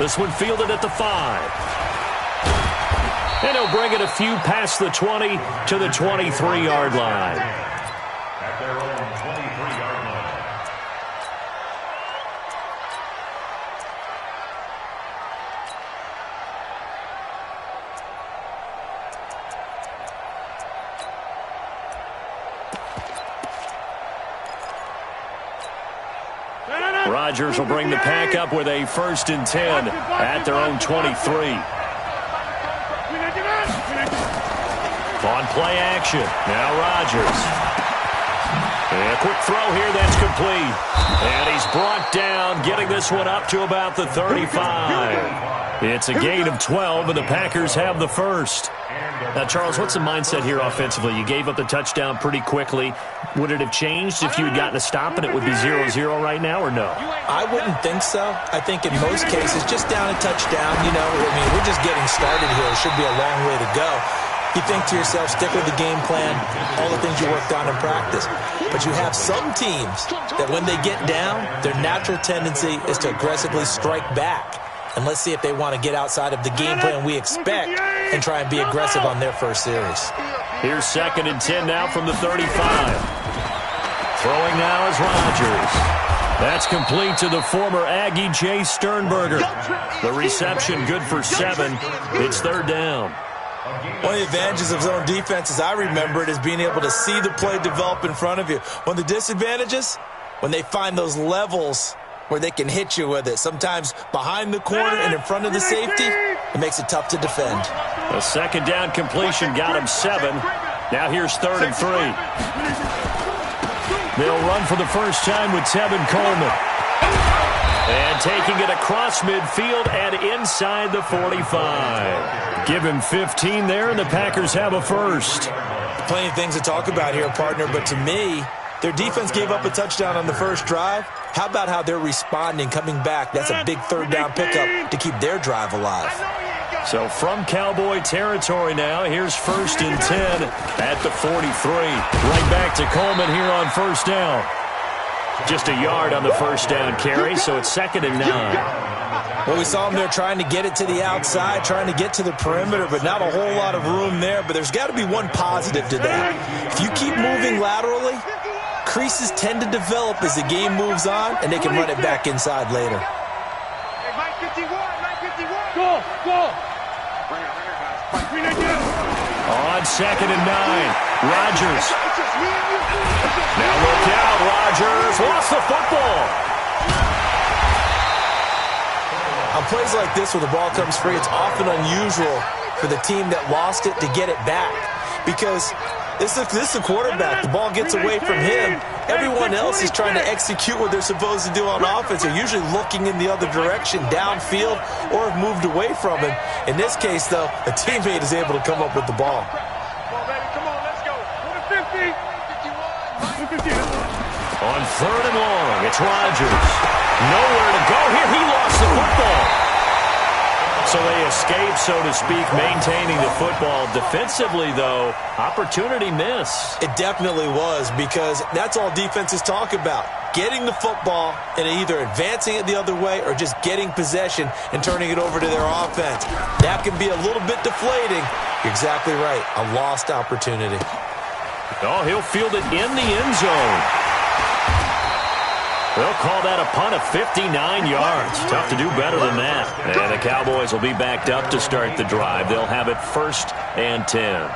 This one fielded at the 5. And he'll bring it a few past the 20 to the 23-yard line. At their own 23-yard line. Rodgers will bring the pack up with a 1st and 10 at their own 23. On play action. Now Rodgers. And a quick throw here that's complete. And he's brought down, getting this one up to about the 35. It's a gain of 12, and the Packers have the first. Now, Charles, what's the mindset here offensively? You gave up the touchdown pretty quickly. Would it have changed if you had gotten a stop and it would be 0-0 right now, or no? I wouldn't think so. I think in most cases, just down a touchdown, we're just getting started here. It should be a long way to go. You think to yourself, stick with the game plan, all the things you worked on in practice. But you have some teams that when they get down, their natural tendency is to aggressively strike back. And let's see if they want to get outside of the game plan we expect and try and be aggressive on their first series. Here's 2nd and 10 now from the 35. Throwing now is Rodgers. That's complete to the former Aggie, Jay Sternberger. The reception good for 7. It's 3rd down. One of the advantages of zone defense, as I remember it, is being able to see the play develop in front of you. One of the disadvantages, when they find those levels where they can hit you with it, sometimes behind the corner and in front of the safety, it makes it tough to defend. A 2nd down completion got him 7. Now here's 3rd and 3. They'll run for the first time with Tevin Coleman. And taking it across midfield and inside the 45. Give him 15 there, and the Packers have a first. Plenty of things to talk about here, partner, but to me, their defense gave up a touchdown on the first drive. How about how they're responding, coming back? That's a big 3rd down pickup to keep their drive alive. So from Cowboy territory now, here's 1st and 10 at the 43. Right back to Coleman here on 1st down. Just a yard on the 1st down carry, so it's 2nd and 9. Well, we saw him there trying to get it to the outside, trying to get to the perimeter, but not a whole lot of room there. But there's got to be one positive to that. If you keep moving laterally, creases tend to develop as the game moves on, and they can run it back inside later. On 2nd and 9, Rodgers. Now look out, Rodgers lost the football. On plays like this where the ball comes free, it's often unusual for the team that lost it to get it back. Because this is the quarterback. The ball gets away from him. Everyone else is trying to execute what they're supposed to do on offense. They're usually looking in the other direction, downfield, or have moved away from him. In this case, though, a teammate is able to come up with the ball. On 3rd and long, it's Rodgers. Nowhere to go here. He lost the football. So they escape, so to speak, maintaining the football. Defensively, though, opportunity miss. It definitely was, because that's all defenses talk about. Getting the football and either advancing it the other way or just getting possession and turning it over to their offense. That can be a little bit deflating. You're exactly right. A lost opportunity. Oh, he'll field it in the end zone. They'll call that a punt of 59 yards. Tough to do better than that. And the Cowboys will be backed up to start the drive. They'll have it 1st and 10.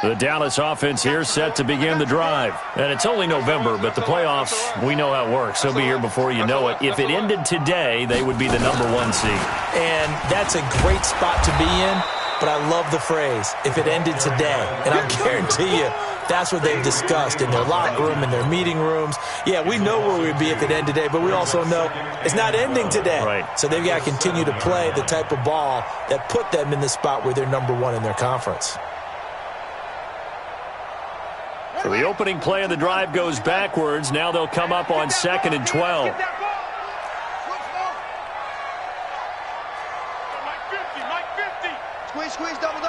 The Dallas offense here set to begin the drive. And it's only November, but the playoffs, we know how it works. They'll be here before you know it. If it ended today, they would be the #1 seed. And that's a great spot to be in, but I love the phrase, if it ended today. And I guarantee you, that's what they've discussed in their locker room, in their meeting rooms. Yeah, we know where we'd be if it ended today, but we also know it's not ending today. Right. So they've got to continue to play the type of ball that put them in the spot where they're #1 in their conference. So the opening play of the drive goes backwards. Now they'll come up on 2nd and 12. Squeeze, double.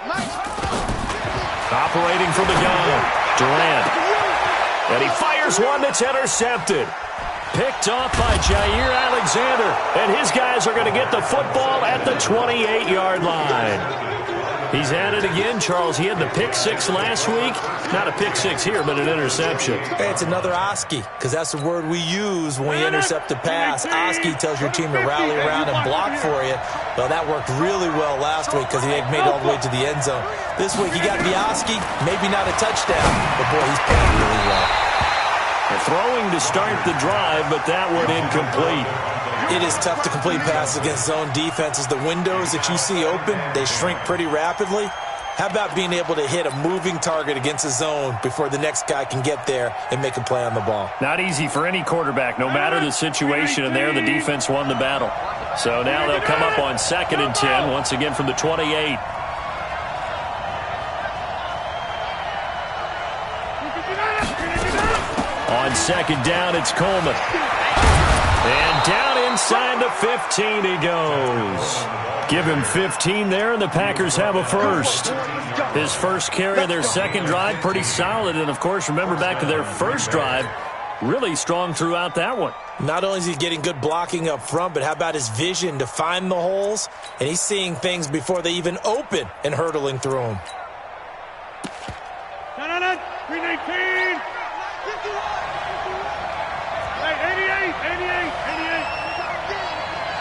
Nice. Operating from the gun, Durant. And he fires one that's intercepted. Picked off by Jair Alexander. And his guys are going to get the football at the 28-yard line. He's at it again, Charles. He had the pick six last week. Not a pick six here, but an interception. Hey, it's another Oski, because that's the word we use when we intercept a pass. Oski tells your team to rally around and block for you. Well, that worked really well last week because he made it all the way to the end zone. This week, he got the Oski, maybe not a touchdown, but, boy, he's playing really well. They're throwing to start the drive, but that one incomplete. It is tough to complete passes against zone defenses. The windows that you see open, they shrink pretty rapidly. How about being able to hit a moving target against a zone before the next guy can get there and make a play on the ball? Not easy for any quarterback, no matter the situation, and there the defense won the battle. So now they'll come up on 2nd and 10, once again from the 28. On 2nd down, it's Coleman. And down inside the 15 he goes. Give him 15 there, and the Packers have a first. His first carry of their second drive, pretty solid. And, of course, remember back to their first drive, really strong throughout that one. Not only is he getting good blocking up front, but how about his vision to find the holes? And he's seeing things before they even open and hurtling through them. 319. 88.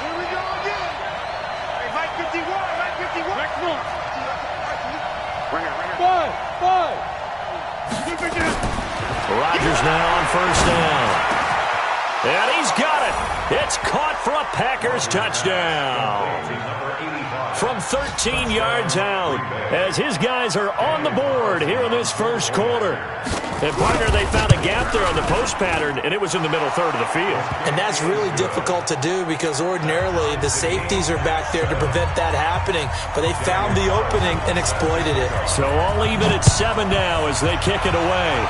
Here we go again. Hey, Mike 51. Next one. Right here. Rodgers now on first down. And he's got it. It's caught for a Packers touchdown. From 13 yards out, as his guys are on the board here in this first quarter. And, partner, they found a gap there on the post pattern, and it was in the middle third of the field. And that's really difficult to do because ordinarily the safeties are back there to prevent that happening. But they found the opening and exploited it. So I'll leave it at 7 now as they kick it away.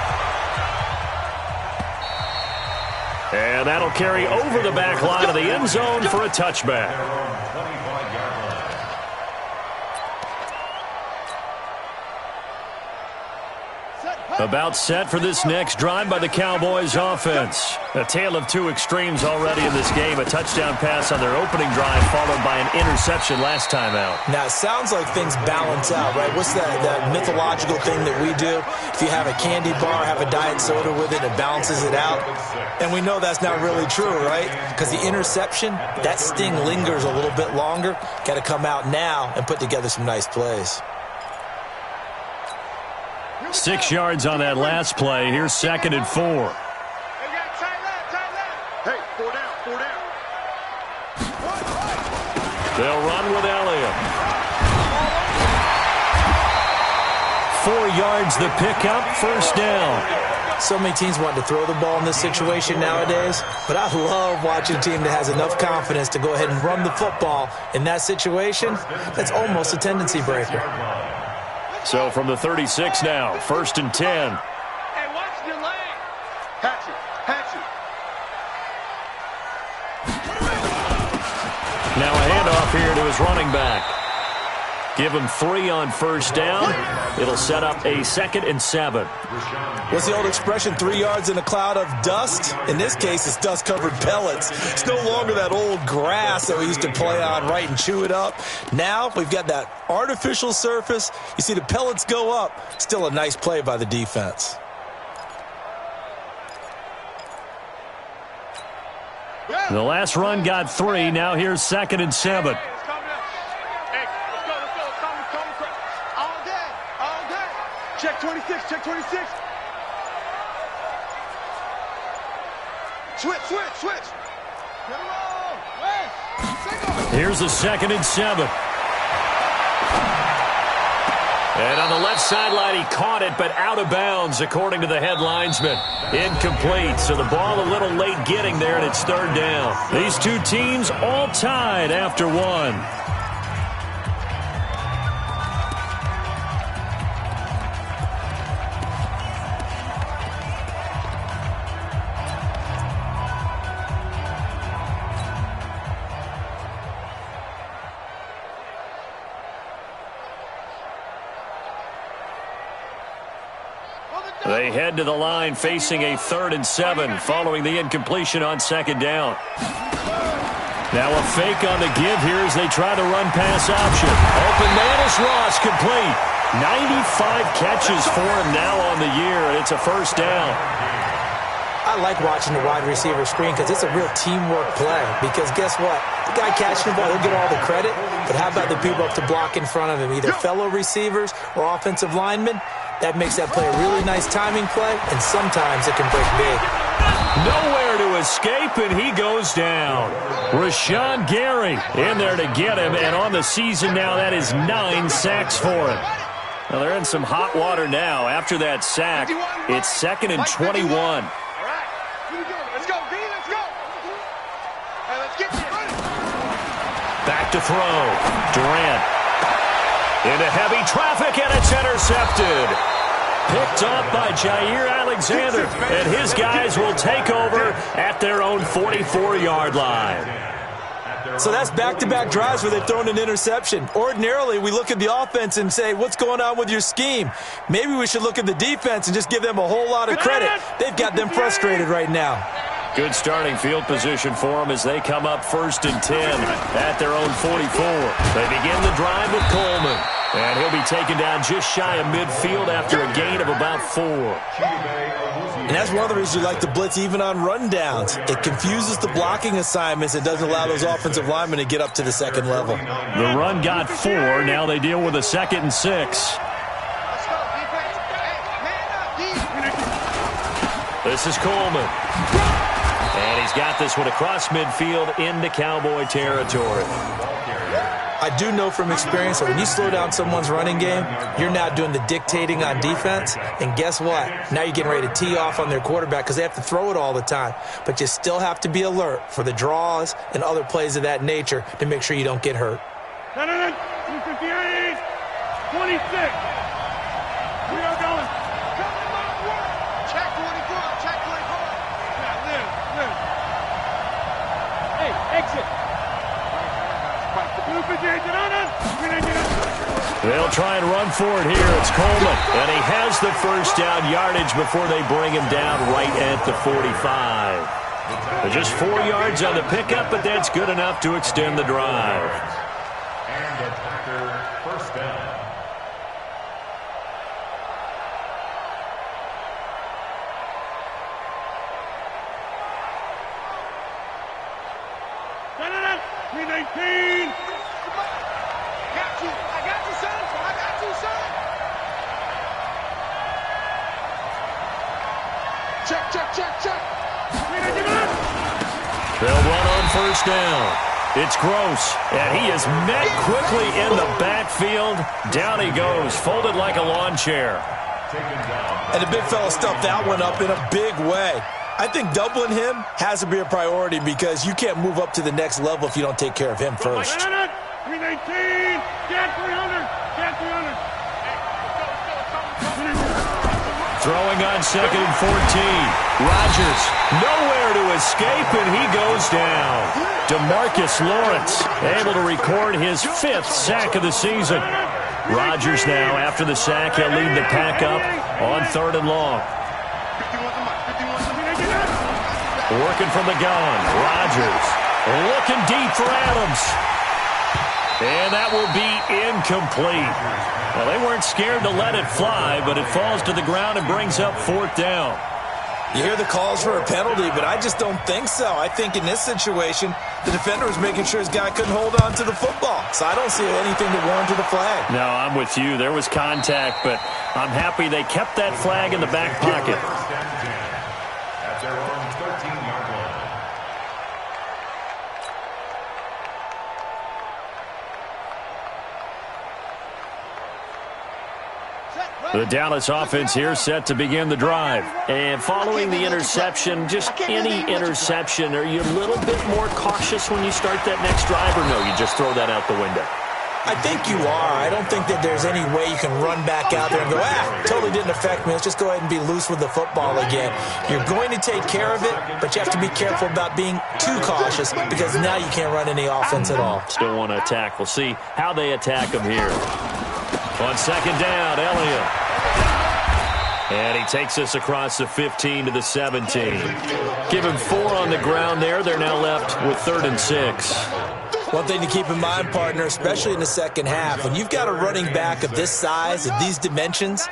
And that'll carry over the back line of the end zone for a touchback. About set for this next drive by the Cowboys offense. A tale of two extremes already in this game. A touchdown pass on their opening drive followed by an interception last time out. Now, it sounds like things balance out, right? What's that mythological thing that we do? If you have a candy bar, have a diet soda with it, it balances it out. And we know that's not really true, right? Because the interception, that sting lingers a little bit longer. Got to come out now and put together some nice plays. 6 yards on that last play. Here's 2nd and 4. Hey, 4 down. They'll run with Elliott. 4 yards the pickup, first down. So many teams want to throw the ball in this situation nowadays, but I love watching a team that has enough confidence to go ahead and run the football. In that situation, that's almost a tendency breaker. So from the 36 now, 1st and 10. Hey, watch your leg. Hatchet. Now a handoff here to his running back. Give him 3 on first down. It'll set up a 2nd and 7. What's the old expression, 3 yards in a cloud of dust? In this case, it's dust-covered pellets. It's no longer that old grass that we used to play on, right, and chew it up. Now we've got that artificial surface. You see the pellets go up. Still a nice play by the defense. The last run got 3. Now here's 2nd and 7. Check 26. Switch. Here's a 2nd and 7. And on the left sideline, he caught it, but out of bounds, according to the head linesman. Incomplete, so the ball a little late getting there, and it's 3rd down. These two teams all tied after 1. They head to the line facing a 3rd and 7 following the incompletion on 2nd down. Now a fake on the give here as they try the run pass option. Open man is Ross, complete. 95 catches for him now on the year, and it's a 1st down. I like watching the wide receiver screen because it's a real teamwork play. Because guess what? The guy catching the ball, he'll get all the credit. But how about the people up to block in front of him, either fellow receivers or offensive linemen? That makes that play a really nice timing play, and sometimes it can break big. Nowhere to escape, and he goes down. Rashawn Gary in there to get him, and on the season now, that is 9 sacks for him. Well, they're in some hot water now. After that sack, it's 2nd and 21. All right. Here we go. Let's go, B. Let's go. Hey, let's get this. Back to throw. Durant. Into heavy traffic, and it's intercepted. Picked up by Jair Alexander, and his guys will take over at their own 44-yard line. So that's back-to-back drives where they've thrown an interception. Ordinarily, we look at the offense and say, what's going on with your scheme? Maybe we should look at the defense and just give them a whole lot of credit. They've got them frustrated right now. Good starting field position for them as they come up 1st and 10 at their own 44. They begin the drive with Coleman, and he'll be taken down just shy of midfield after a gain of about 4. And that's one of the reasons you like to blitz even on rundowns. It confuses the blocking assignments. It doesn't allow those offensive linemen to get up to the 2nd level. The run got 4. Now they deal with a 2nd and 6. This is Coleman. And he's got this one across midfield into Cowboy territory. I do know from experience that when you slow down someone's running game, you're now doing the dictating on defense. And guess what? Now you're getting ready to tee off on their quarterback because they have to throw it all the time. But you still have to be alert for the draws and other plays of that nature to make sure you don't get hurt. 258, 26. We are going. Check 24. Check 24. Yeah, live. Hey, exit. They'll try and run for it here. It's Coleman, and he has the 1st down yardage before they bring him down right at the 45. They're just 4 yards on the pickup, but that's good enough to extend the drive. And the Packer 1st down. Check. They'll run on 1st down. It's Gross, and he is met quickly in the backfield. Down he goes, folded like a lawn chair. And the big fella stuffed that one up in a big way. I think doubling him has to be a priority because you can't move up to the next level if you don't take care of him first. 319, get 300, get 300. Throwing on 2nd and 14. Rodgers, nowhere to escape, and he goes down. DeMarcus Lawrence able to record his 5th sack of the season. Rodgers now, after the sack, he'll lead the pack up on 3rd and long. Working from the gun. Rodgers looking deep for Adams. And that will be incomplete. Well, they weren't scared to let it fly, but it falls to the ground and brings up 4th down. You hear the calls for a penalty, but I just don't think so. I think in this situation, the defender was making sure his guy couldn't hold on to the football. So I don't see anything to warrant to the flag. No, I'm with you. There was contact, but I'm happy they kept that flag in the back pocket. At their own 13-yard line. The Dallas offense here set to begin the drive. And following the interception, just any interception, are you a little bit more cautious when you start that next drive, or no, you just throw that out the window? I think you are. I don't think that there's any way you can run back out there and go, totally didn't affect me. Let's just go ahead and be loose with the football again. You're going to take care of it, but you have to be careful about being too cautious because now you can't run any offense at all. Still want to attack. We'll see how they attack them here. On 2nd down, Elliott. And he takes us across the 15 to the 17. Give him 4 on the ground there. They're now left with 3rd and 6. One thing to keep in mind, partner, especially in the second half, when you've got a running back of this size, of these dimensions,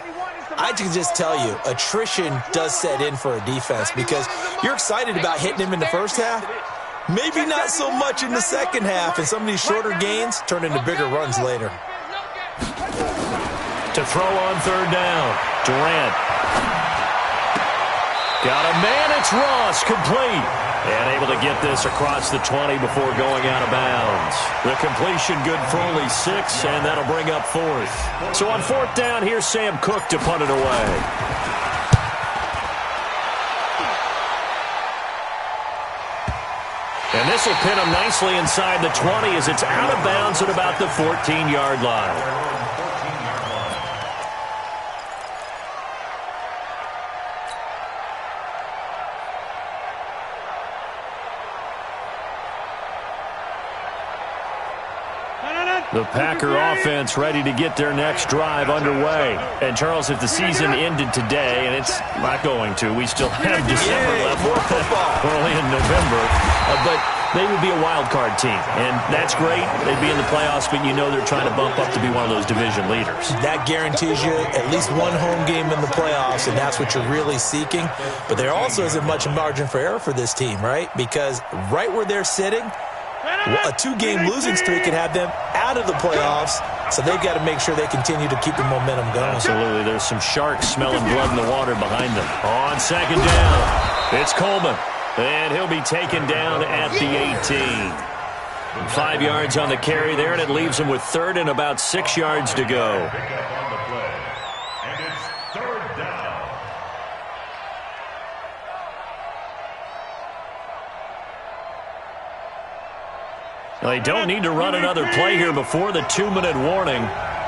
I can just tell you, attrition does set in for a defense because you're excited about hitting him in the first half. Maybe not so much in the second half, and some of these shorter gains turn into bigger runs later. To throw on 3rd down, Durant. Got a man, it's Ross, complete. And able to get this across the 20 before going out of bounds. The completion good for only 6, and that'll bring up 4th. So on 4th down, here's Sam Cook to punt it away. And this will pin him nicely inside the 20 as it's out of bounds at about the 14-yard line. The Packer offense ready to get their next drive underway. And, Charles, if the season ended today, and it's not going to, we still have December left. We're only in November. But they would be a wild card team. And that's great. They'd be in the playoffs, but you know they're trying to bump up to be one of those division leaders. That guarantees you at least one home game in the playoffs, and that's what you're really seeking. But there also isn't much margin for error for this team, right? Because right where they're sitting, a 2-game losing streak could have them out of the playoffs, so they've got to make sure they continue to keep the momentum going. Absolutely. There's some sharks smelling blood in the water behind them. On 2nd down, it's Coleman, and he'll be taken down at the 18. 5 yards on the carry there, and it leaves him with 3rd and about 6 yards to go. They don't need to run another play here before the 2-minute warning.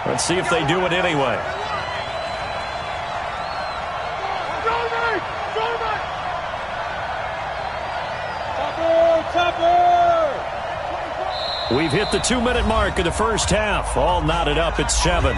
Let's see if they do it anyway. We've hit the 2-minute mark of the first half. All knotted up at 7.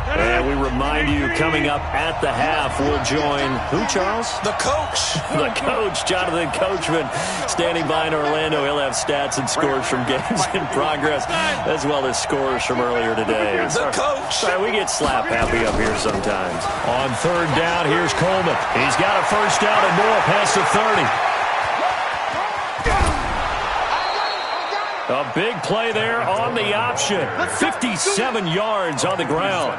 And we remind you, coming up at the half, we'll join who, Charles? The coach. The coach, Jonathan Coachman, standing by in Orlando. He'll have stats and scores from games in progress, as well as scores from earlier today. The coach. Sorry, we get slap happy up here sometimes. On 3rd down, here's Coleman. He's got a 1st down and more past the 30. A big play there on the option. 57 yards on the ground.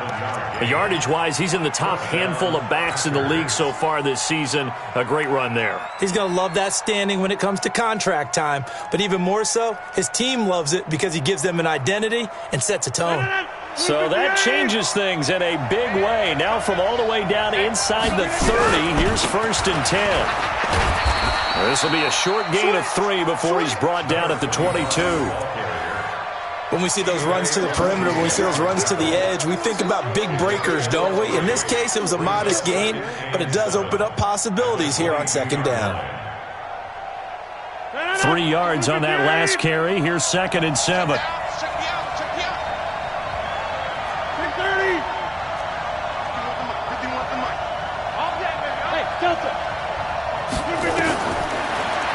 Yardage-wise, he's in the top handful of backs in the league so far this season. A great run there. He's going to love that standing when it comes to contract time. But even more so, his team loves it because he gives them an identity and sets a tone. So that changes things in a big way. Now from all the way down inside the 30, here's 1st and 10. This will be a short gain of 3 before he's brought down at the 22. When we see those runs to the perimeter, when we see those runs to the edge, we think about big breakers, don't we? In this case, it was a modest gain, but it does open up possibilities here on 2nd down. 3 yards on that last carry. Here's 2nd and 7.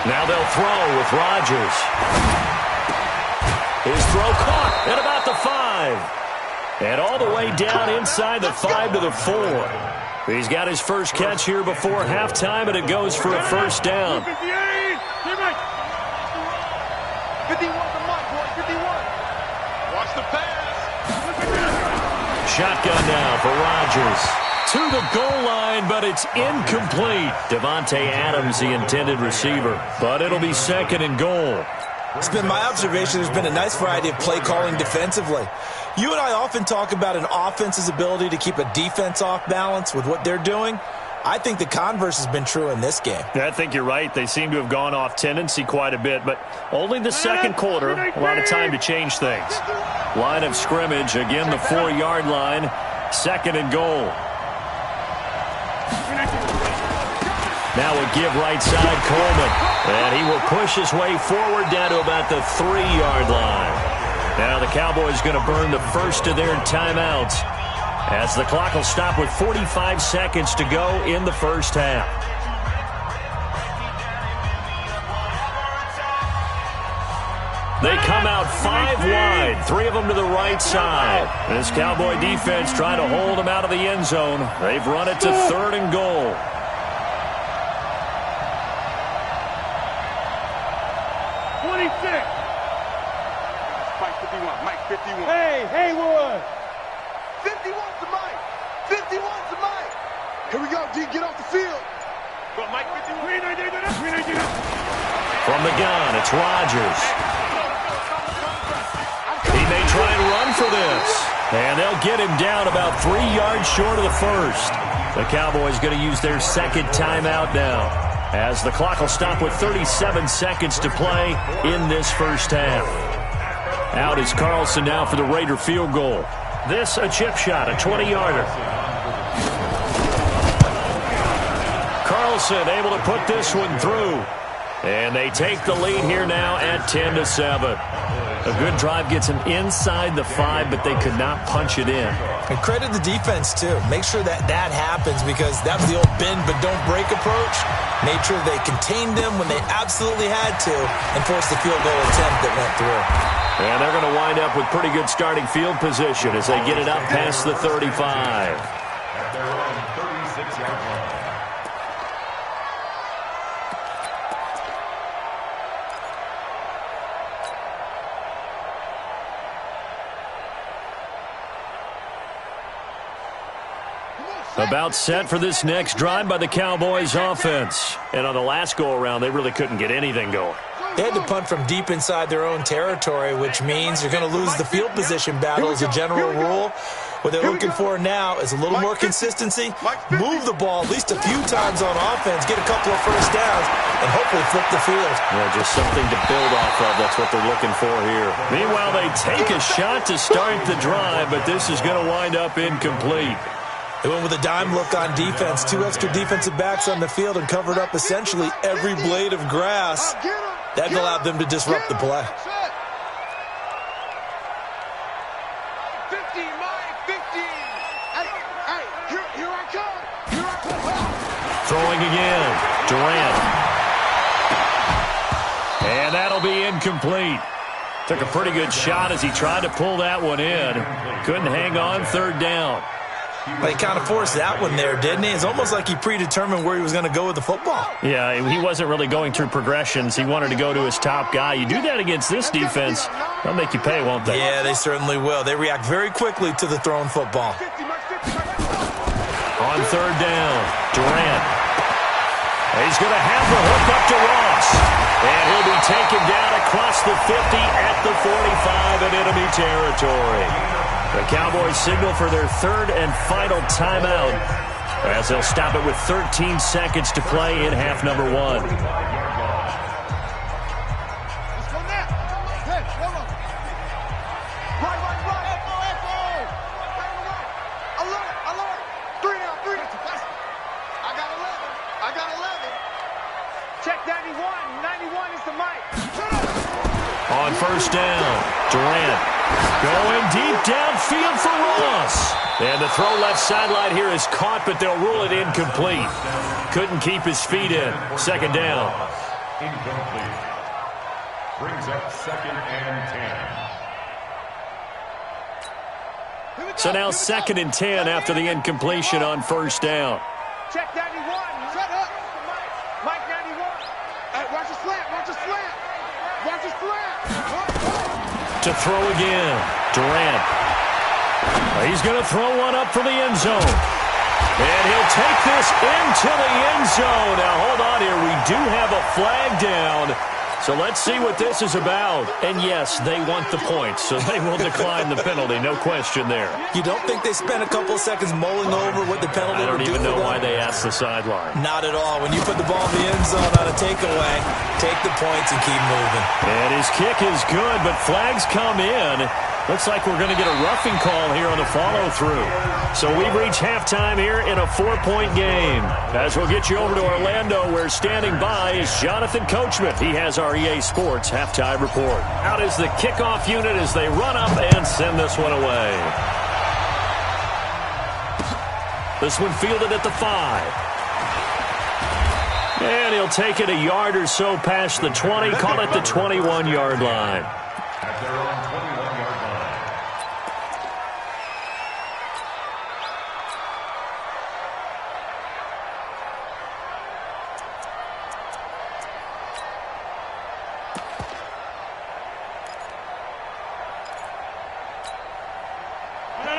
Now they'll throw with Rodgers. His throw caught at about the 5. And all the way down inside the 5 to the 4. He's got his first catch here before halftime, and it goes for a 1st down. 51 to Mike, boy, 51. Watch the pass. Shotgun now for Rodgers. To the goal line, but it's incomplete. Devontae Adams, the intended receiver. But it'll be 2nd and goal. It's been my observation there's been a nice variety of play calling defensively. You and I often talk about an offense's ability to keep a defense off balance with what they're doing. I think the converse has been true in this game. I think you're right. They seem to have gone off tendency quite a bit, but only the second quarter, a lot of time to change things. Line of scrimmage, again the 4-yard line, 2nd and goal. Now a give right side, Coleman. And he will push his way forward down to about the 3-yard line. Now the Cowboys going to burn the first of their timeouts as the clock will stop with 45 seconds to go in the first half. They come out 5 wide, 3 of them to the right side. This Cowboy defense trying to hold them out of the end zone. They've run it to 3rd and goal. Mike 51, Mike 51. Hey, Haywood. 51's the Mike. 51's the Mike. Here we go, D. Get off the field. Go, Mike 51. From the gun, it's Rodgers. He may try and run for this. And they'll get him down about 3 yards short of the first. The Cowboys going to use their second timeout now, as the clock will stop with 37 seconds to play in this first half. Out is Carlson now for the Raider field goal. This a chip shot, a 20-yarder. Carlson able to put this one through. And they take the lead here now at 10-7. A good drive gets them inside the 5, but they could not punch it in. And credit the defense, too. Make sure that happens, because that was the old bend but don't break approach. Made sure they contained them when they absolutely had to and forced the field goal attempt that went through. And they're going to wind up with pretty good starting field position as they get it up past the 35. At their own 36-yard line. About set for this next drive by the Cowboys offense. And on the last go-around, they really couldn't get anything going. They had to punt from deep inside their own territory, which means you're going to lose the field position battle as a general rule. What they're looking for now is a little more consistency, move the ball at least a few times on offense, get a couple of first downs, and hopefully flip the field. Yeah, just something to build off of. That's what they're looking for here. Meanwhile, they take a shot to start the drive, but this is going to wind up incomplete. They went with a dime look on defense, 2 extra defensive backs on the field and covered up essentially every blade of grass. That allowed them to disrupt the play. 50, Mike, 50. Hey, here I come. Here I come. Throwing again. Durant. And that'll be incomplete. Took a pretty good shot as he tried to pull that one in. Couldn't hang on, 3rd down. But he kind of forced that one there, didn't he? It's almost like he predetermined where he was going to go with the football. Yeah, he wasn't really going through progressions. He wanted to go to his top guy. You do that against this defense, they'll make you pay, won't they? Yeah, they certainly will. They react very quickly to the thrown football. On 3rd down, Durant. He's going to have the hook up to Ross. And he'll be taken down across the 50 at the 45 in enemy territory. The Cowboys signal for their 3rd and final timeout as they'll stop it with 13 seconds to play in half number 1. Let's go now. Hey, hold on. Right. Alert. 3 now. I got 11. Check 91. 91 is the mic. On 1st down, Durant going deep downfield for Ross. And the throw left sideline here is caught, but they'll rule it incomplete. Couldn't keep his feet in. 2nd down. Incomplete. Brings up 2nd and 10. So now 2nd and 10 after the incompletion on 1st down. Check 91. Shut up. Mike 91. Hey, watch the slant. To throw again, Durant. He's going to throw one up for the end zone. And he'll take this into the end zone. Now, hold on here. We do have a flag down. So let's see what this is about. And, yes, they want the points, so they will decline the penalty. No question there. You don't think they spent a couple of seconds mulling over what the penalty I don't would do even know for them? why they asked the sideline. Not at all. When you put the ball in the end zone on a takeaway, take the points and keep moving. And his kick is good, but flags come in. Looks like we're going to get a roughing call here on the follow-through. So we've reached halftime here in a 4-point game. As we'll get you over to Orlando, where standing by is Jonathan Coachman. He has our EA Sports halftime report. Out is the kickoff unit as they run up and send this one away. This one fielded at the 5. And he'll take it a yard or so past the 20, call it the 21-yard line. At their own 21-yard line.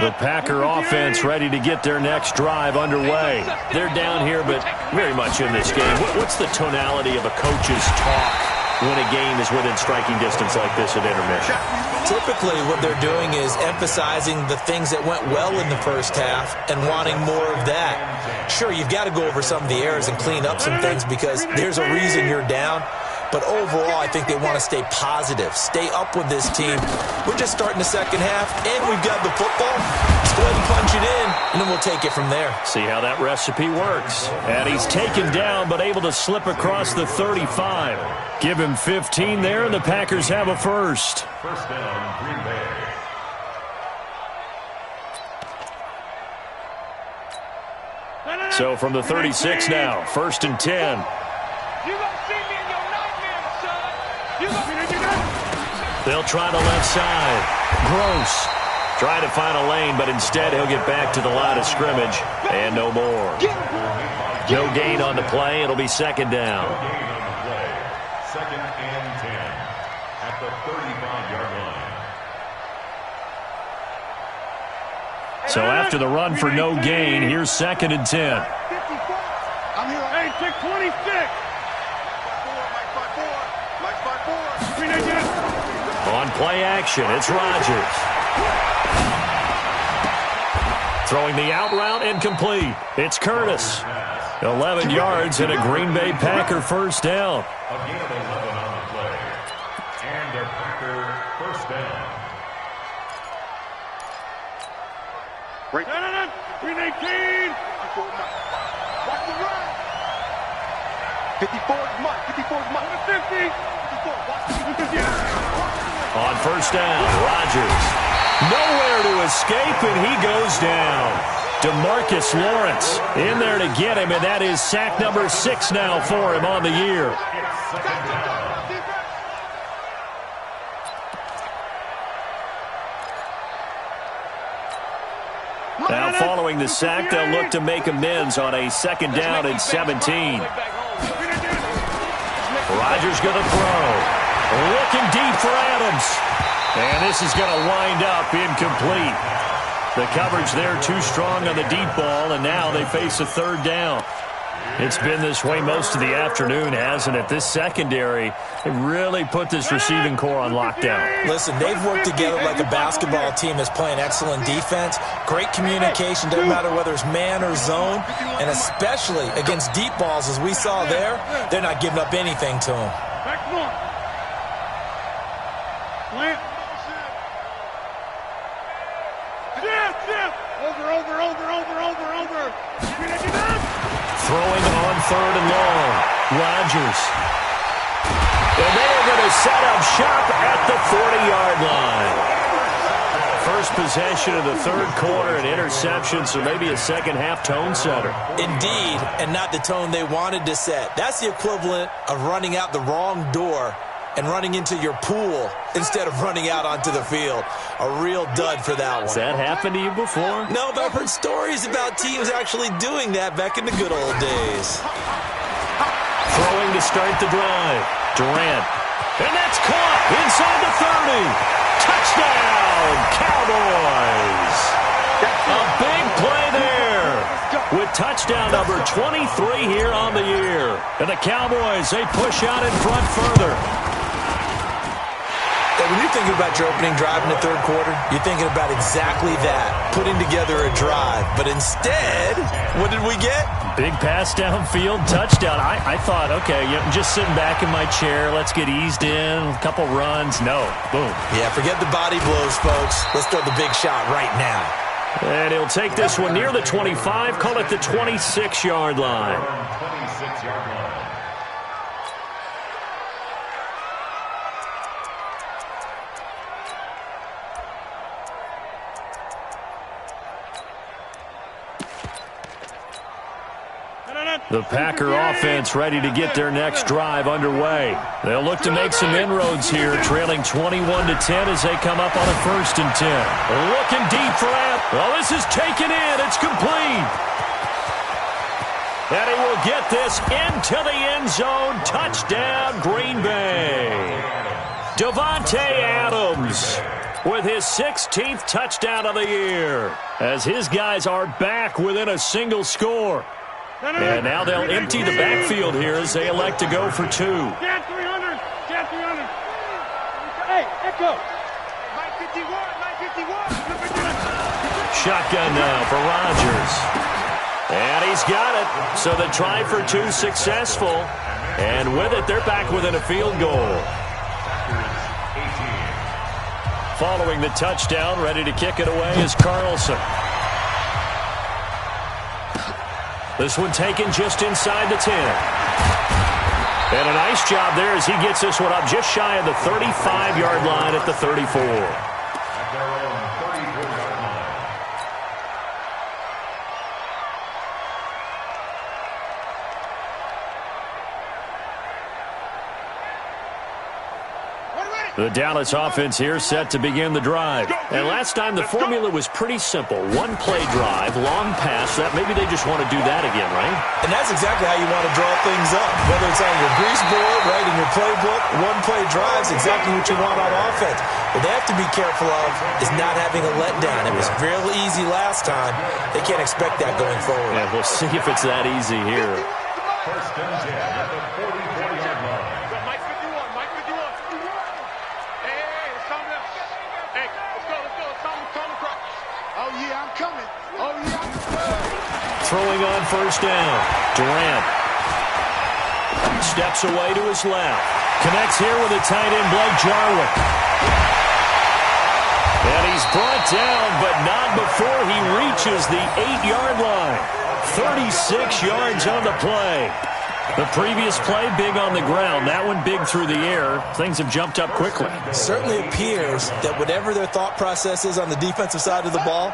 The Packer offense ready to get their next drive underway. They're down here, but very much in this game. What's the tonality of a coach's talk when a game is within striking distance like this at intermission? Typically, what they're doing is emphasizing the things that went well in the first half and wanting more of that. Sure, you've got to go over some of the errors and clean up some things because there's a reason you're down. But overall, I think they want to stay positive, stay up with this team. We're just starting the second half, and we've got the football. Let's go ahead and punch it in, and then we'll take it from there. See how that recipe works. And he's taken down, but able to slip across the 35. Give him 15 there, and the Packers have a first. First down, Green Bay. So from the 36 now, 1st and 10. They'll try the left side. Gross. Try to find a lane, but instead he'll get back to the line of scrimmage. And no more. No gain on the play. It'll be second down. No gain on the play. Second and 10 at the 35-yard line. So after the run for no gain, here's 2nd and 10. I'm here. Hey, 626. On play action, it's Rodgers. Throwing the out route incomplete. It's Curtis. 11 yards and a Green Bay Packer first down. A gain of 11 on the play. And a Packer first down. 318. Watch the run. 54 is Mike. 54 is Mike. 50. 54. Watch the On first down, Rodgers. Nowhere to escape, and he goes down. DeMarcus Lawrence in there to get him, and that is sack number 6 now for him on the year. Now following the sack, they'll look to make amends on a 2nd down and 17. Rodgers going to throw. Looking deep for Adams. And this is going to wind up incomplete. The coverage there too strong on the deep ball, and now they face a 3rd down. It's been this way most of the afternoon, hasn't it? This secondary, they really put this receiving core on lockdown. Listen, they've worked together like a basketball team that's playing excellent defense. Great communication, doesn't matter whether it's man or zone. And especially against deep balls, as we saw there, they're not giving up anything to them. Throwing on 3rd and long. Rodgers. And they're going to set up shop at the 40-yard line. First possession of the 3rd quarter, an interception, so maybe a second-half tone setter. Indeed, and not the tone they wanted to set. That's the equivalent of running out the wrong door and running into your pool instead of running out onto the field. A real dud for that one. Has that happened to you before? No, but I've heard stories about teams actually doing that back in the good old days. Throwing to start the drive. Durant. And that's caught inside the 30. Touchdown, Cowboys. A big play there with touchdown number 23 here on the year. And the Cowboys, they push out in front further. When you're thinking about your opening drive in the 3rd quarter, you're thinking about exactly that, putting together a drive. But instead, what did we get? Big pass downfield, touchdown. I thought, okay, I'm just sitting back in my chair. Let's get eased in, a couple runs. No, boom. Yeah, forget the body blows, folks. Let's throw the big shot right now. And he'll take this one near the 25, call it the 26-yard line. 26-yard line. The Packer offense ready to get their next drive underway. They'll look to make some inroads here, trailing 21-10 as they come up on a 1st and 10. Looking deep for Ant. Well, this is taken in. It's complete. And he will get this into the end zone. Touchdown, Green Bay. Davante Adams with his 16th touchdown of the year as his guys are back within a single score. And now they'll empty the backfield here as they elect to go for 2. Jan 300. Jan 300. Hey, Echo. 951. Shotgun now for Rodgers. And he's got it. So the try for 2 successful. And with it, they're back within a field goal. Following the touchdown, ready to kick it away is Carlson. This one taken just inside the 10. And a nice job there as he gets this one up just shy of the 35-yard line at the 34. At their own 34-yard line. The Dallas offense here set to begin the drive. And last time the formula was pretty simple. One-play drive, long pass. That maybe they just want to do that again, right? And that's exactly how you want to draw things up. Whether it's on your grease board, right, in your playbook, one-play drive's exactly what you want on offense. What they have to be careful of is not having a letdown. It was fairly easy last time. They can't expect that going forward. Yeah, we'll see if it's that easy here. 1st and 10 at the 44-yard line. Mike 51. Mike 51. Hey, it's time to... Hey, let's go. It's time to crack. Oh, yeah, I'm coming. Oh, yeah, I'm coming. Throwing on 1st down. Durant steps away to his left. Connects here with a tight end, Blake Jarwin. And he's brought down, but not before he reaches the 8-yard line. 36 yards on the play. The previous play, big on the ground. That one big through the air. Things have jumped up quickly. Certainly appears that whatever their thought process is on the defensive side of the ball,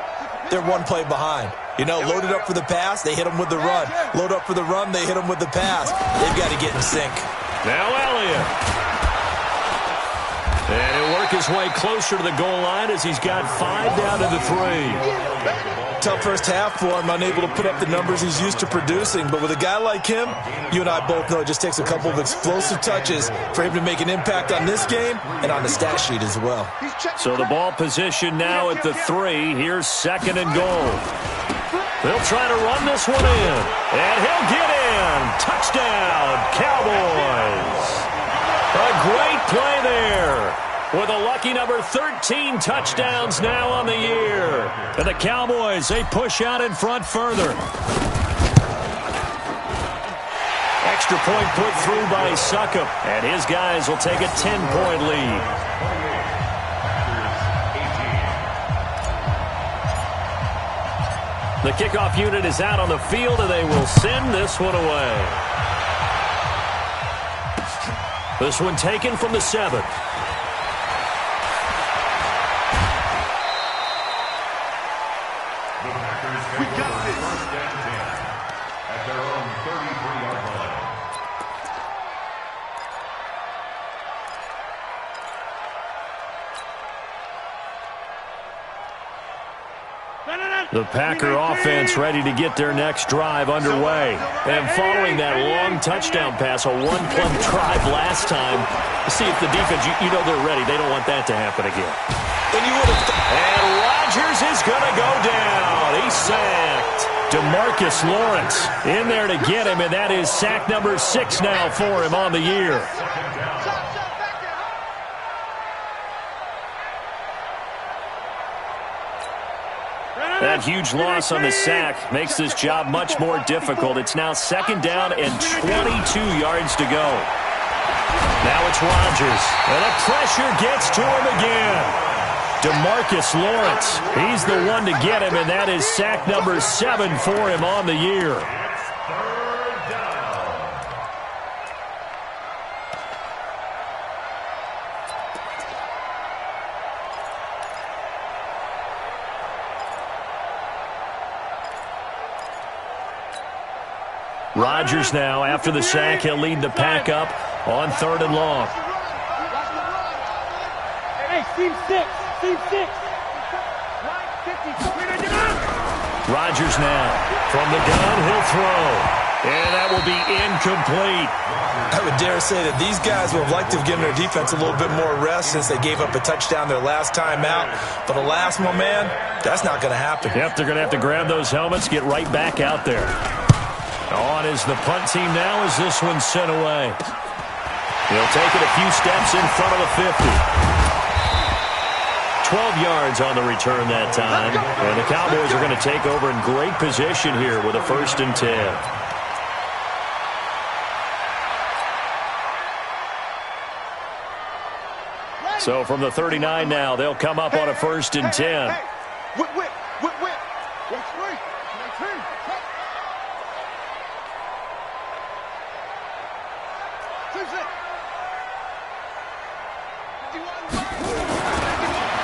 they're one play behind. You know, loaded up for the pass, they hit them with the run. Load up for the run, they hit them with the pass. They've got to get in sync. Now Elliott. And he'll work his way closer to the goal line as he's got 5 down to the 3. Tough first half for him, unable to put up the numbers he's used to producing. But with a guy like him, you and I both know it just takes a couple of explosive touches for him to make an impact on this game and on the stat sheet as well. So the ball position now at the 3. Here's 2nd and goal. They'll try to run this one in. And he'll get in. Touchdown, Cowboys. A great play there. With a lucky number 13 touchdowns now on the year. And the Cowboys, they push out in front further. Extra point put through by Succop. And his guys will take a 10-point lead. The kickoff unit is out on the field, and they will send this one away. This one taken from the 7th. We got this. 1st and 10 at their own 33-yard line. The Packer offense ready to get their next drive underway. And following that long touchdown pass, a one-play drive last time, see if the defense, you know they're ready. They don't want that to happen again. And Rodgers is going to go down. He's sacked. DeMarcus Lawrence in there to get him, and that is sack number 6 now for him on the year. That huge loss on the sack makes this job much more difficult. It's now 2nd down and 22 yards to go. Now it's Rodgers, and the pressure gets to him again. DeMarcus Lawrence, he's the one to get him, and that is sack number 7 for him on the year. Rodgers now, after the sack, he'll lead the pack up on 3rd and long. Hey, team 6. Rodgers now, from the gun, he'll throw. And that will be incomplete. I would dare say that these guys would have liked to have given their defense a little bit more rest since they gave up a touchdown their last time out. But alas, my man, that's not going to happen. Yep, they're going to have to grab those helmets, get right back out there. On is the punt team now as this one's sent away. He'll take it a few steps in front of the 50. 12 yards on the return that time. And the Cowboys are going to take over in great position here with a 1st and 10. So from the 39 now, they'll come up on a 1st and 10. Whip.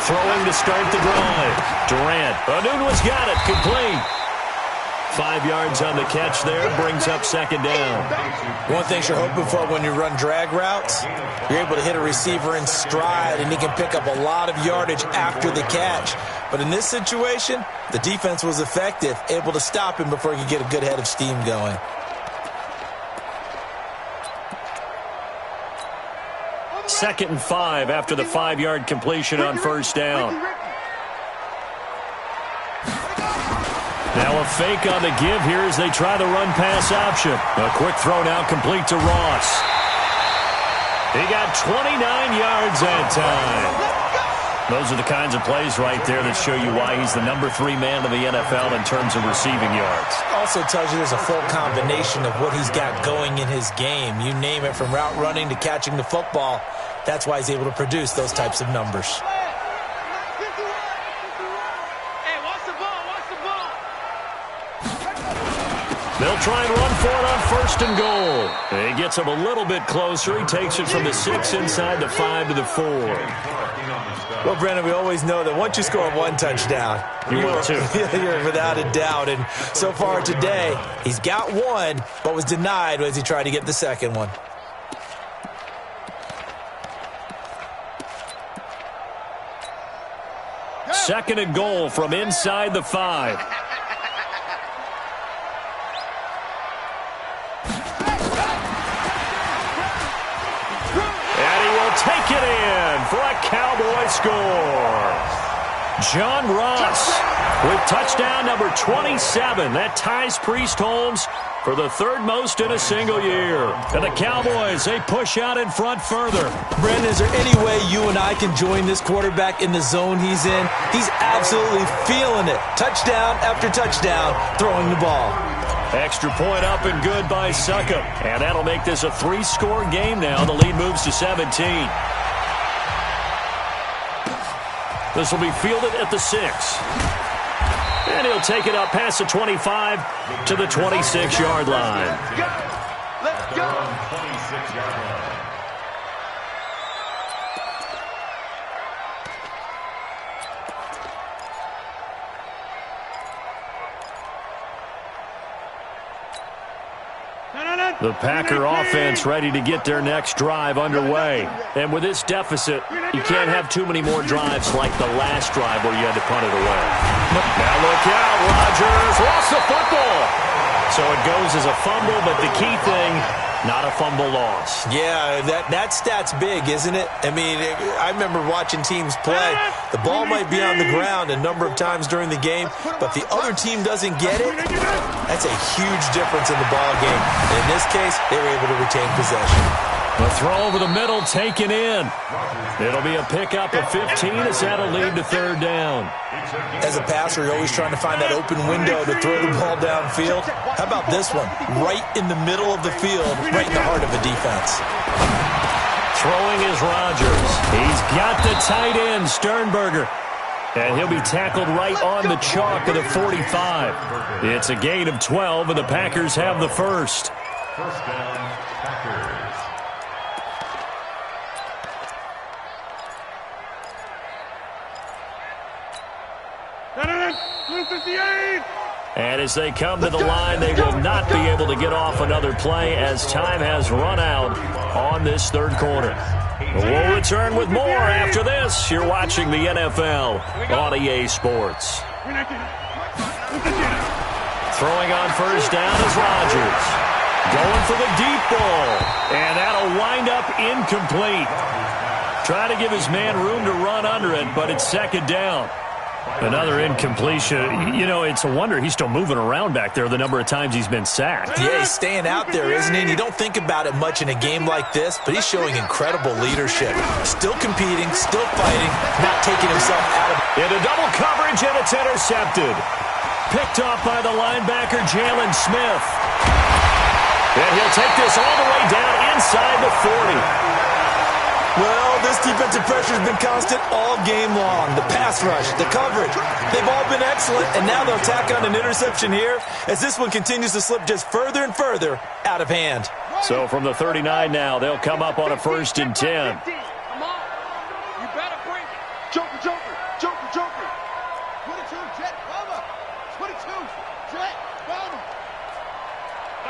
Throwing to start the drive. Durant. Anunua's got it. Complete. 5 yards on the catch there. Brings up 2nd down. One thing you're hoping for when you run drag routes, you're able to hit a receiver in stride, and he can pick up a lot of yardage after the catch. But in this situation, the defense was effective, able to stop him before he could get a good head of steam going. Second and 5 after the 5-yard completion on 1st down. Now a fake on the give here as they try the run-pass option. A quick throw now complete to Ross. He got 29 yards that time. Those are the kinds of plays right there that show you why he's the number 3 man in the NFL in terms of receiving yards. Also tells you there's a full combination of what he's got going in his game. You name it, from route running to catching the football. That's why he's able to produce those types of numbers. They'll try and run for it on 1st and goal. He gets him a little bit closer. He takes it from the 6 inside the 5 to the 4. Well, Brandon, we always know that once you score 1 touchdown, you will too. You're without a doubt. And so far today, he's got 1, but was denied as he tried to get the 2nd one. Second and goal from inside the 5. And he will take it in for a Cowboy score. John Ross with touchdown number 27. That ties Priest Holmes for the 3rd most in a single year. And the Cowboys, they push out in front further. Brandon, is there any way you and I can join this quarterback in the zone he's in? He's absolutely feeling it. Touchdown after touchdown, throwing the ball. Extra point up and good by Succop. And that'll make this a 3-score game now. The lead moves to 17. This will be fielded at the 6. And he'll take it up past the 25 to the 26-yard line. Let's go. 26-yard line. The Packer offense ready to get their next drive underway. And with this deficit, you can't have too many more drives like the last drive where you had to punt it away. Now look out, Rodgers lost the football. So it goes as a fumble, but the key thing, not a fumble loss. Yeah, that stat's big, isn't it? I mean, I remember watching teams play. The ball might be on the ground a number of times during the game, but if the other team doesn't get it, that's a huge difference in the ball game. And in this case, they were able to retain possession. The throw over the middle taken in. It'll be a pickup of 15 as that'll lead to third down. As a passer, you're always trying to find that open window to throw the ball downfield. How about this one? Right in the middle of the field, right in the heart of a defense. Throwing is Rodgers. He's got the tight end, Sternberger. And he'll be tackled right on the chalk of the 45. It's a gain of 12, and the Packers have the first. First down, Packers. And as they come to the line, they will not be able to get off another play as time has run out on this third quarter. We'll return with more after this. You're watching the NFL on EA Sports. Throwing on first down is Rodgers. Going for the deep ball. And that'll wind up incomplete. Trying to give his man room to run under it, but it's second down. Another incompletion. You know, it's a wonder he's still moving around back there the number of times he's been sacked. Yeah, he's staying out there, isn't he? And you don't think about it much in a game like this, but he's showing incredible leadership. Still competing, still fighting, not taking himself out of it. Into double coverage, and it's intercepted. Picked off by the linebacker, Jalen Smith. And he'll take this all the way down inside the 40. Well, this defensive pressure has been constant all game long. The pass rush, the coverage, they've all been excellent, and now they'll tack on an interception here as this one continues to slip just further and further out of hand. So from the 39 now, they'll come up on a 1st and 10. Come on. You better bring it. Joker, Joker, Joker, Joker. 22, jet, cover. 22, jet, cover.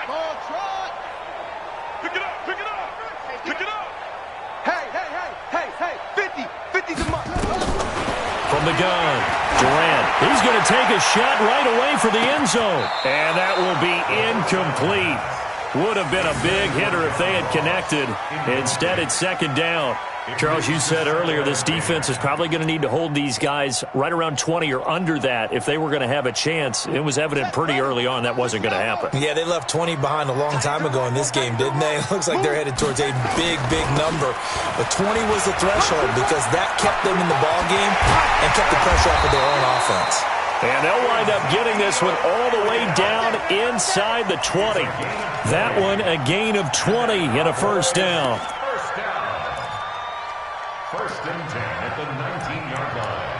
Ball, trot. Pick it up, pick it up, pick it up. Hey, 50. 50's a must. From the gun, Durant. He's going to take a shot right away for the end zone. And that will be incomplete. Would have been a big hitter if they had connected. Instead, it's second down. Charles, you said earlier this defense is probably going to need to hold these guys right around 20 or under that if they were going to have a chance. It was evident pretty early on that wasn't going to happen. Yeah, they left 20 behind a long time ago in this game, didn't they? It looks like they're headed towards a big, big number. But 20 was the threshold because that kept them in the ball game and kept the pressure off of their own offense. And they'll wind up getting this one all the way down inside the 20. That one a gain of 20 and a first down. First and 10 at the 19-yard line.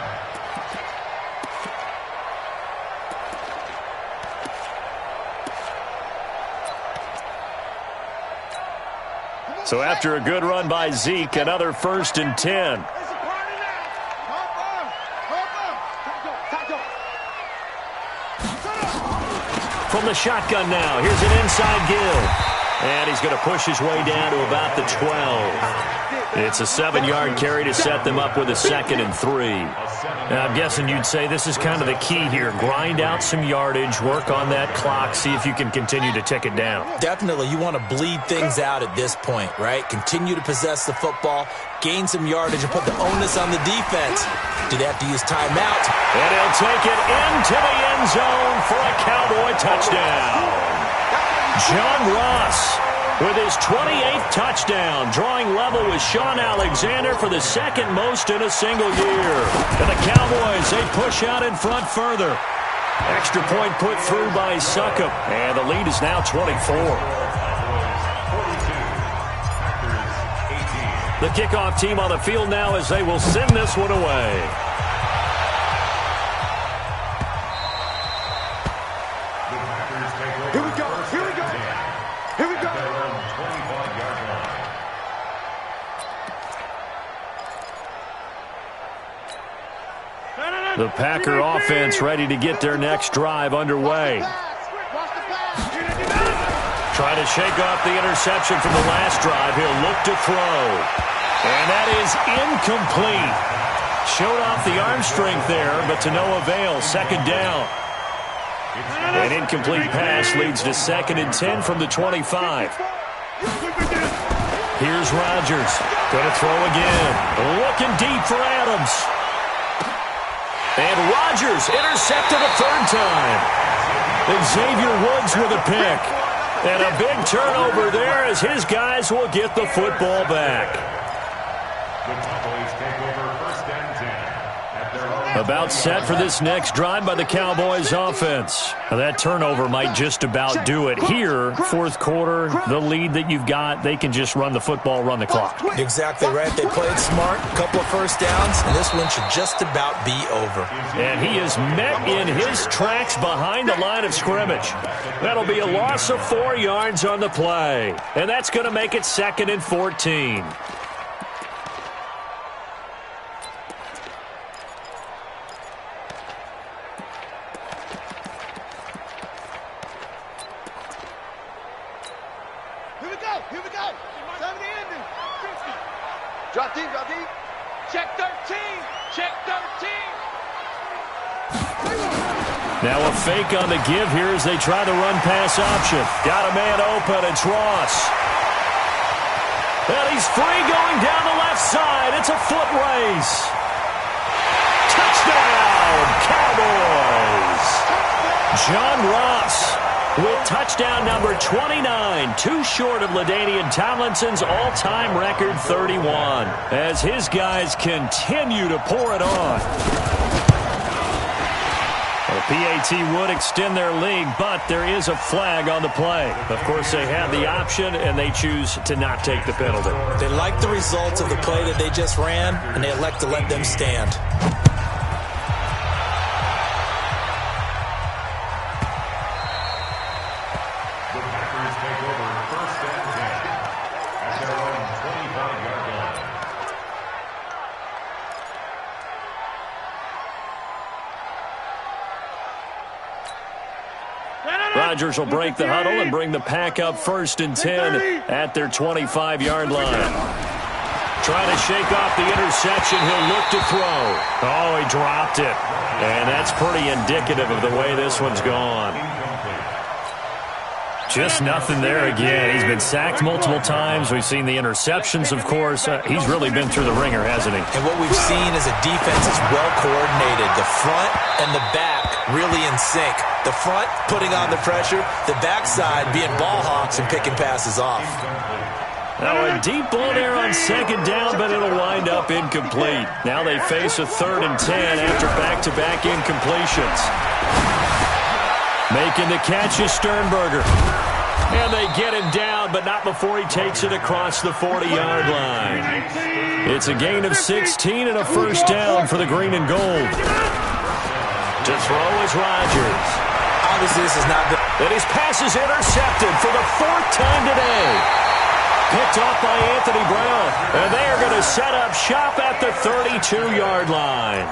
So after a good run by Zeke, another 1st and 10. From the shotgun now, here's an inside give. And he's going to push his way down to about the 12. It's a 7-yard carry to set them up with a 2nd and 3. Now, I'm guessing you'd say this is kind of the key here. Grind out some yardage, work on that clock, see if you can continue to tick it down. Definitely, you want to bleed things out at this point, right? Continue to possess the football, gain some yardage, and put the onus on the defense. Do they have to use timeout? And he'll take it into the end zone for a Cowboy touchdown. John Ross with his 28th touchdown, drawing level with Sean Alexander for the 2nd most in a single year. And the Cowboys, they push out in front further. Extra point put through by Succop, and the lead is now 24. The kickoff team on the field now as they will send this one away. Here we go. Here we go. Here we go. The Packer offense ready to get their next drive underway. Try to shake off the interception from the last drive. He'll look to throw. And that is incomplete. Showed off the arm strength there, but to no avail. Second down. An incomplete pass leads to 2nd and 10 from the 25. Here's Rodgers. Going to throw again. Looking deep for Adams. And Rodgers intercepted a 3rd time. Xavier Woods with a pick. And a big turnover there as his guys will get the football back. The Cowboys take over 1st and 10 at their own. About set for this next drive by the Cowboys offense. Now that turnover might just about do it here. 4th quarter, the lead that you've got, they can just run the football, run the clock. Exactly right. They played smart, a couple of first downs, and this one should just about be over. And he is met in his tracks behind the line of scrimmage. That'll be a loss of 4 yards on the play. And that's going to make it 2nd and 14. Here we go. 70 ending. 50. Drop deep, drop deep. Check 13. Check 13. Now a fake on the give here as they try the run-pass option. Got a man open, it's Ross. And he's free going down the left side. It's a foot race. Touchdown, Cowboys. John Ross with touchdown number 29, too short of LaDainian Tomlinson's all-time record 31, as his guys continue to pour it on. The PAT would extend their lead, but there is a flag on the play. Of course, they have the option, and they choose to not take the penalty. They like the results of the play that they just ran, and they elect to let them stand. Rodgers will break the huddle and bring the pack up 1st and 10 at their 25-yard line. Trying to shake off the interception. He'll look to throw. Oh, he dropped it. And that's pretty indicative of the way this one's gone. Just nothing there again. He's been sacked multiple times. We've seen the interceptions, of course. He's really been through the ringer, hasn't he? And what we've seen is a defense is well coordinated. The front and the back really in sync. The front putting on the pressure, the backside being ball hawks and picking passes off. Now a deep ball there on 2nd down, but it'll wind up incomplete. Now they face a 3rd and 10 after back-to-back incompletions. Making the catch is Sternberger. And they get him down, but not before he takes it across the 40-yard line. It's a gain of 16 and a 1st down for the green and gold. To throw is Rodgers. Obviously, this is not good. And his pass is intercepted for the 4th time today. Picked off by Anthony Brown. And they are going to set up shop at the 32-yard line.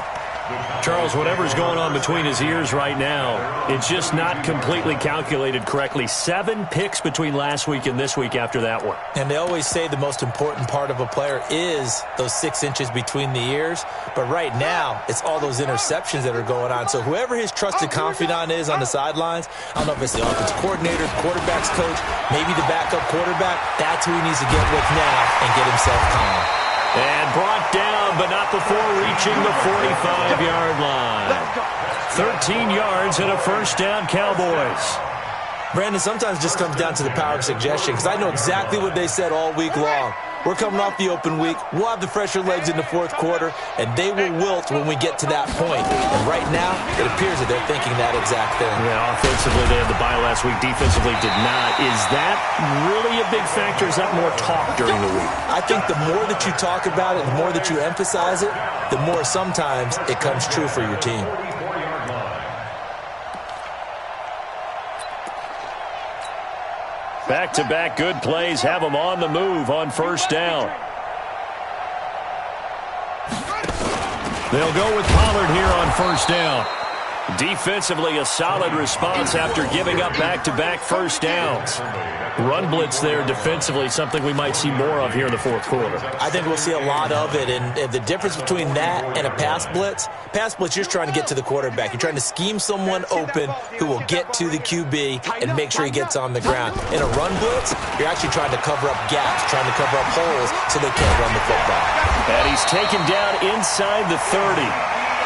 Charles, whatever's going on between his ears right now, it's just not completely calculated correctly. 7 picks between last week and this week after that one. And they always say the most important part of a player is those 6 inches between the ears. But right now, it's all those interceptions that are going on. So whoever his trusted confidant is on the sidelines, I don't know if it's the offensive coordinator, quarterback's coach, maybe the backup quarterback, that's who he needs to get with now and get himself calm. And brought down, but not before reaching the 45-yard line. 13 yards and a 1st down, Cowboys. Brandon, sometimes it just comes down to the power of suggestion, because I know exactly what they said all week long. We're coming off the open week. We'll have the fresher legs in the 4th quarter, and they will wilt when we get to that point. And right now, it appears that they're thinking that exact thing. Yeah, offensively, they had the bye last week. Defensively, did not. Is that really a big factor? Is that more talk during the week? I think the more that you talk about it, the more that you emphasize it, the more sometimes it comes true for your team. Back-to-back good plays have them on the move on 1st down. They'll go with Pollard here on 1st down. Defensively, a solid response after giving up back-to-back 1st downs. Run blitz there defensively, something we might see more of here in the 4th quarter. I think we'll see a lot of it, and the difference between that and a pass blitz, you're just trying to get to the quarterback. You're trying to scheme someone open who will get to the QB and make sure he gets on the ground. In a run blitz, you're actually trying to cover up gaps, trying to cover up holes so they can't run the football. And he's taken down inside the 30.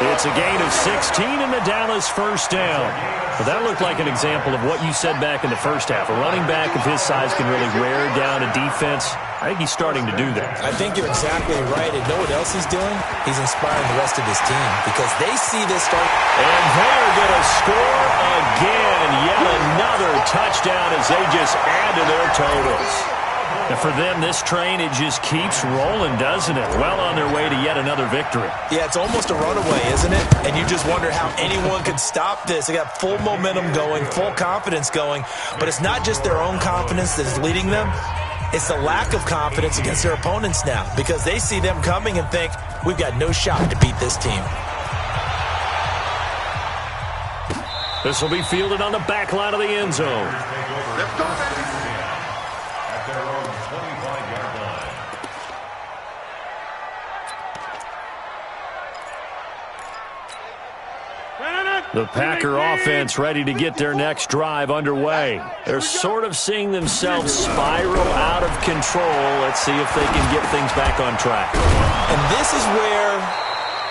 It's a gain of 16 and the Dallas first down. But that looked like an example of what you said back in the first half. A running back of his size can really wear down a defense. I think he's starting to do that. I think you're exactly right. And know what else he's doing? He's inspiring the rest of his team because they see this start. And they're going to score again. Yet another touchdown as they just add to their totals. And for them, this train, it just keeps rolling, doesn't it? Well on their way to yet another victory. Yeah, it's almost a runaway, isn't it? And you just wonder how anyone could stop this. They got full momentum going, full confidence going. But it's not just their own confidence that is leading them. It's the lack of confidence against their opponents now because they see them coming and think, we've got no shot to beat this team. This will be fielded on the back line of the end zone. Let's go, baby. At their own 25-yard line. The Packer offense ready to get their next drive underway. They're sort of seeing themselves spiral out of control. Let's see if they can get things back on track. And this is where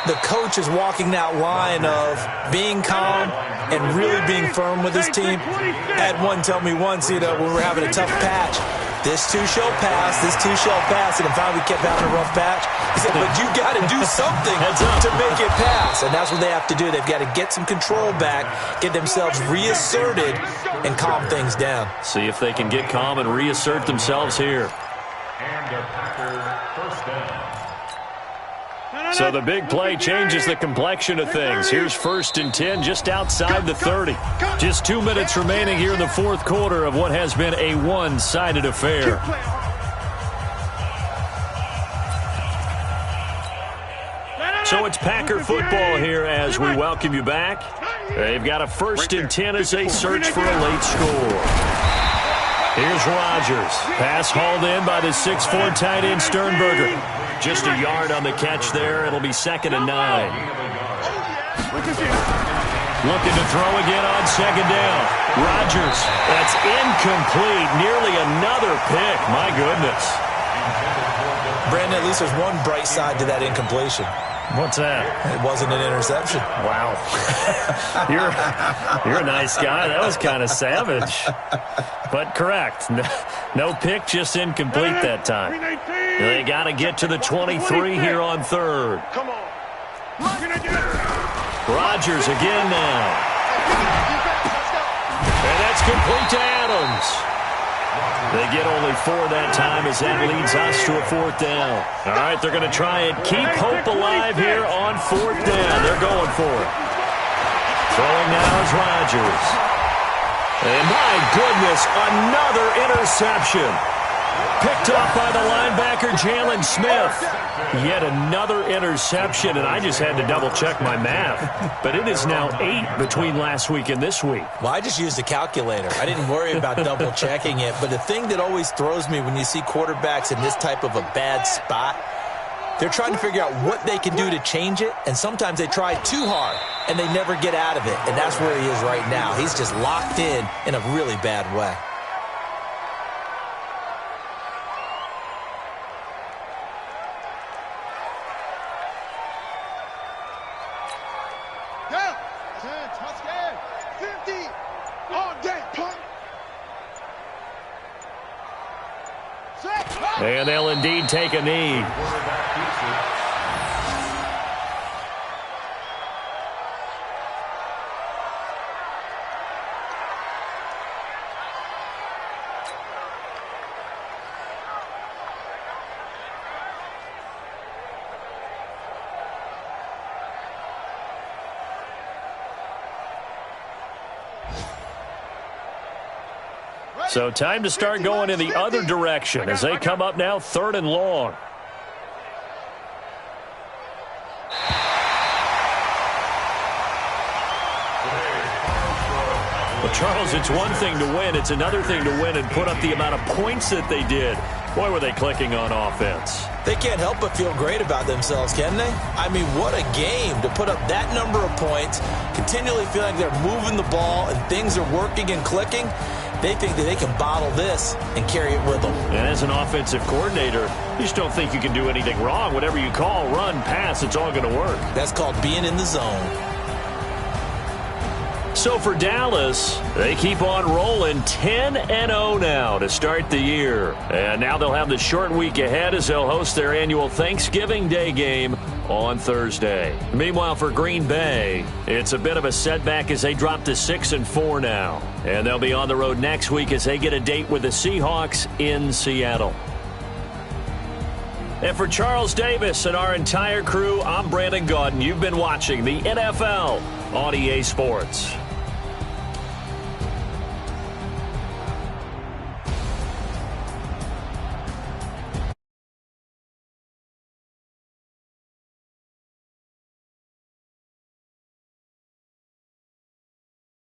the coach is walking that line of being calm and really being firm with his team. I had one tell me once, when we were having a tough patch, this too shall pass, this too shall pass, and finally we kept having a rough patch. He said, but you got to do something to make it pass, and that's what they have to do. They've got to get some control back, get themselves reasserted, and calm things down. See if they can get calm and reassert themselves here. And a Packer first down. So the big play changes the complexion of things. Here's 1st and 10 just outside the 30. Just 2 minutes remaining here in the fourth quarter of what has been a one-sided affair. So it's Packer football here as we welcome you back. They've got a 1st and 10 as they search for a late score. Here's Rodgers. Pass hauled in by the 6'4" tight end Sternberger. Just a yard on the catch there. It'll be 2nd and 9. Looking to throw again on 2nd down. Rodgers. That's incomplete. Nearly another pick. My goodness. Brandon, at least there's one bright side to that incompletion. What's that? It wasn't an interception. Wow. You're a nice guy. That was kind of savage. But correct. No pick, just incomplete that time. They got to get to the 23 here on 3rd. Come on. Rodgers again now. And that's complete to Adams. They get only 4 that time as that leads us to a 4th down. All right, they're going to try and keep hope alive here on 4th down. They're going for it. Throwing now is Rodgers. And my goodness, another interception. Picked off by the linebacker, Jalen Smith. Yet another interception, and I just had to double-check my math. But it is now 8 between last week and this week. Well, I just used a calculator. I didn't worry about double-checking it. But the thing that always throws me when you see quarterbacks in this type of a bad spot, they're trying to figure out what they can do to change it, and sometimes they try too hard, and they never get out of it. And that's where he is right now. He's just locked in a really bad way. And they'll indeed take a knee. So time to start going in the other direction as they come up now 3rd and long. Well, Charles, it's one thing to win. It's another thing to win and put up the amount of points that they did. Boy, were they clicking on offense. They can't help but feel great about themselves, can they? I mean, what a game to put up that number of points, continually feeling like they're moving the ball and things are working and clicking. They think that they can bottle this and carry it with them. And as an offensive coordinator, you just don't think you can do anything wrong. Whatever you call, run, pass, it's all going to work. That's called being in the zone. So for Dallas, they keep on rolling 10-0 now to start the year. And now they'll have the short week ahead as they'll host their annual Thanksgiving Day game on Thursday. Meanwhile, for Green Bay, it's a bit of a setback as they drop to 6-4 now. And they'll be on the road next week as they get a date with the Seahawks in Seattle. And for Charles Davis and our entire crew, I'm Brandon Gaudin. You've been watching the NFL on EA Sports.